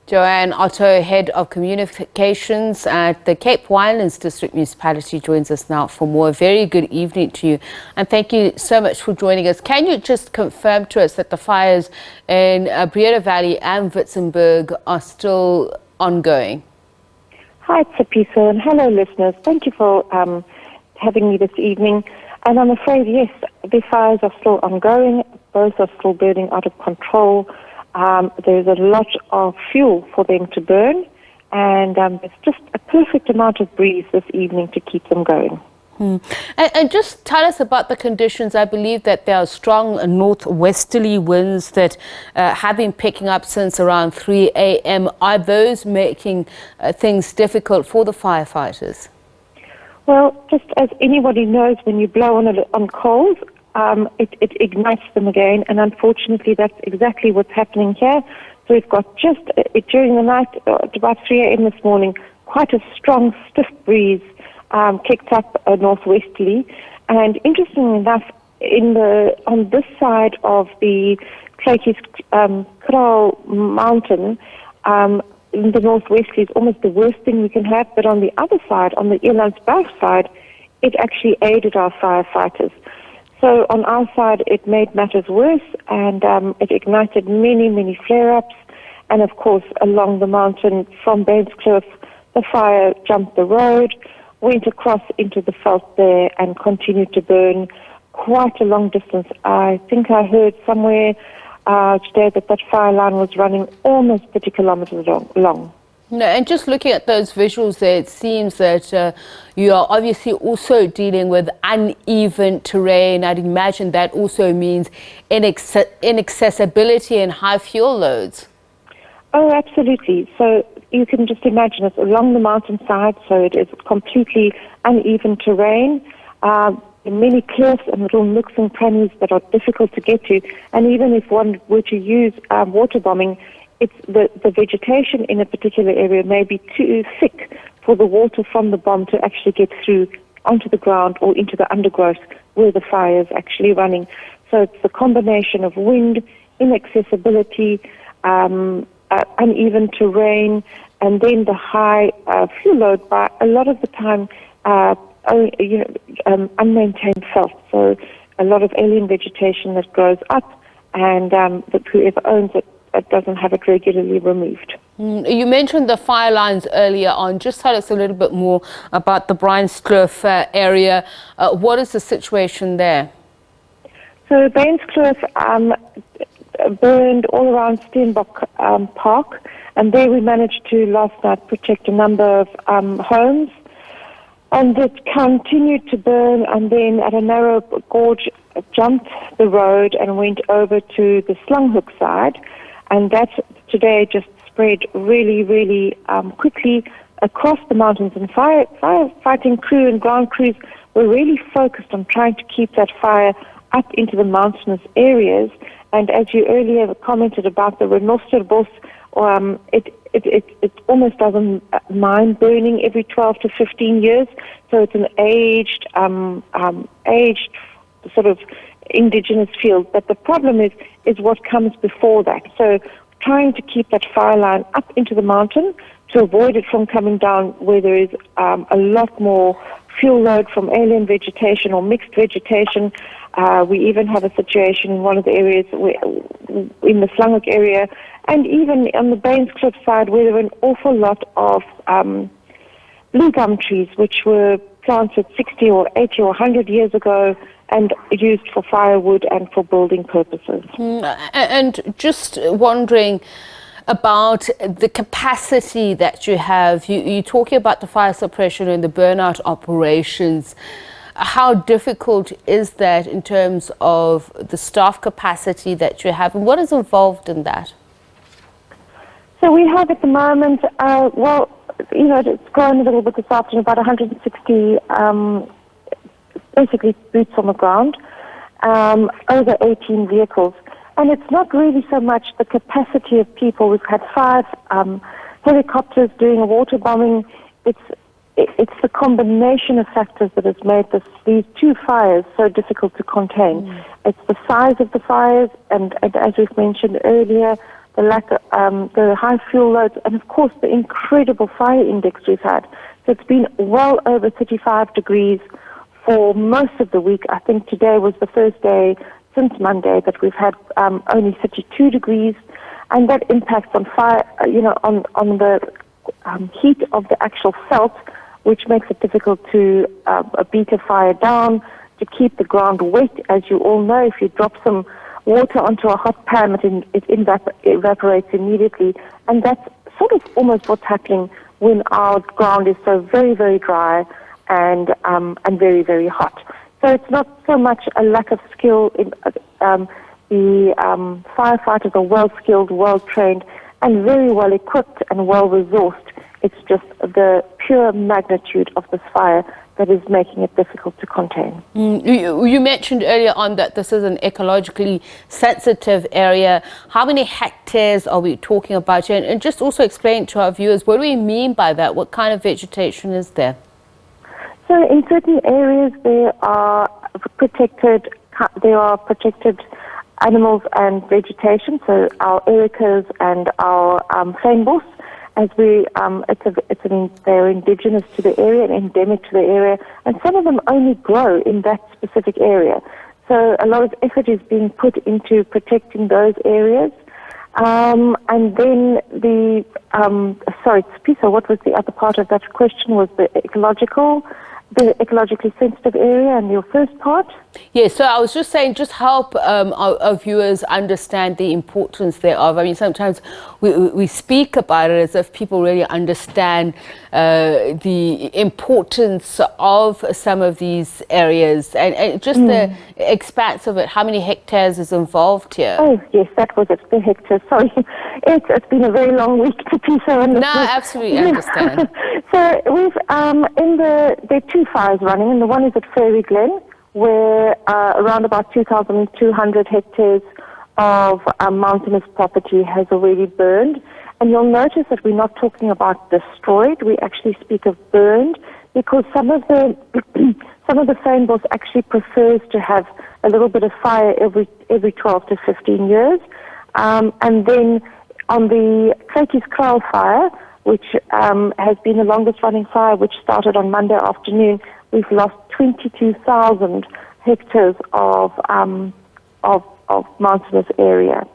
Joanne Otto, Head of Communications at the Cape Winelands District Municipality, joins us now for more. Very good evening to you, and thank you so much for joining us. Can you just confirm to us that the fires in Breeda Valley and Witzenberg are still ongoing? Hi, it's Sapisa, and hello, listeners. Thank you for having me this evening. And I'm afraid, yes, the fires are still ongoing. Both are still burning out of control. There's a lot of fuel for them to burn, and there's just a perfect amount of breeze this evening to keep them going. And just tell us about the conditions. I believe that there are strong northwesterly winds that have been picking up since around 3 a.m. Are those making things difficult for the firefighters? Well, just as anybody knows, when you blow on coals, it ignites them again, and unfortunately that's exactly what's happening here. So we've got just during the night, at about 3 a.m. this morning, quite a strong, stiff breeze kicked up northwesterly. And interestingly enough, on this side of the Kluitjieskraal mountain, in the northwesterly is almost the worst thing we can have, but on the other side, on the Elandsberg side, it actually aided our firefighters. So on our side, it made matters worse, and it ignited many, many flare-ups. And of course, along the mountain from Bainskloof, the fire jumped the road, went across into the veld there, and continued to burn quite a long distance. I think I heard somewhere today that fire line was running almost 30 kilometers long. No, and just looking at those visuals there, it seems that you are obviously also dealing with uneven terrain. I'd imagine that also means inaccessibility and high fuel loads. Oh, absolutely. So you can just imagine it's along the mountainside, so it is completely uneven terrain. Many cliffs and little nooks and crannies that are difficult to get to. And even if one were to use water bombing, it's the vegetation in a particular area may be too thick for the water from the bomb to actually get through onto the ground or into the undergrowth where the fire is actually running. So it's the combination of wind, inaccessibility, uneven terrain, and then the high fuel load by a lot of the time unmaintained veld. So a lot of alien vegetation that grows up, and whoever owns it doesn't have it regularly removed. You mentioned the fire lines earlier on. Just tell us a little bit more about the Bainskloof area. What is the situation there? So Bainskloof burned all around Steenbok Park, and there we managed to last night protect a number of homes. And it continued to burn, and then at a narrow gorge jumped the road and went over to the Slanghoek side. And that today just spread really, really quickly across the mountains. And firefighting crew and ground crews were really focused on trying to keep that fire up into the mountainous areas. And as you earlier commented about the Renosterbos, it almost doesn't mind burning every 12 to 15 years. So it's an aged sort of indigenous field. But the problem is what comes before that. So trying to keep that fire line up into the mountain to avoid it from coming down where there is a lot more fuel load from alien vegetation or mixed vegetation. We even have a situation in one of the areas in the Slanghoek area, and even on the Bainskloof side, where there were an awful lot of blue gum trees, which were planted 60 or 80 or 100 years ago and used for firewood and for building purposes. And just wondering about the capacity that you have. You're talking about the fire suppression and the burnout operations. How difficult is that in terms of the staff capacity that you have, and what is involved in that? So we have at the moment, it's grown a little bit this afternoon, about 160 basically boots on the ground, over 18 vehicles. And it's not really so much the capacity of people. We've had 5 helicopters doing a water bombing. It's the combination of factors that has made these 2 fires so difficult to contain. It's the size of the fires, and as we've mentioned earlier, the the high fuel loads, and of course the incredible fire index we've had. So it's been well over 35 degrees for most of the week. I think today was the first day since Monday that we've had only 32 degrees, and that impacts on fire, on the heat of the actual felt, which makes it difficult to beat a fire down, to keep the ground wet. As you all know, if you drop some water onto a hot pan, it evaporates immediately, and that's sort of almost what's happening when our ground is so very, very dry and very, very hot. So it's not so much a lack of skill. The firefighters are well skilled, well trained, and very well equipped and well resourced. It's just the pure magnitude of this fire that is making it difficult to contain. You mentioned earlier on that this is an ecologically sensitive area. How many hectares are we talking about here? And just also explain to our viewers, what do we mean by that? What kind of vegetation is there? So in certain areas there are protected animals and vegetation, so our ericas and our fynbos. As they're indigenous to the area and endemic to the area, and some of them only grow in that specific area. So a lot of effort is being put into protecting those areas. And then sorry, Pisa, what was the other part of that question? Was the ecologically sensitive area and your first part? Yes, so I was just saying, just help our viewers understand the importance thereof. I mean, sometimes we speak about it as if people really understand the importance of some of these areas and just the expanse of it. How many hectares is involved here? Oh, yes, that was it, the hectares. Sorry, it's been a very long week to Pisa. No, absolutely understand. So we've, there are two fires running, and the one is at Fairy Glen, where around about 2,200 hectares of mountainous property has already burned. And you'll notice that we're not talking about destroyed. We actually speak of burned, because some of the fynbos actually prefers to have a little bit of fire every 12 to 15 years. And then on the Kluitjieskraal fire, which has been the longest running fire, which started on Monday afternoon, we've lost 22,000 hectares of mountainous area.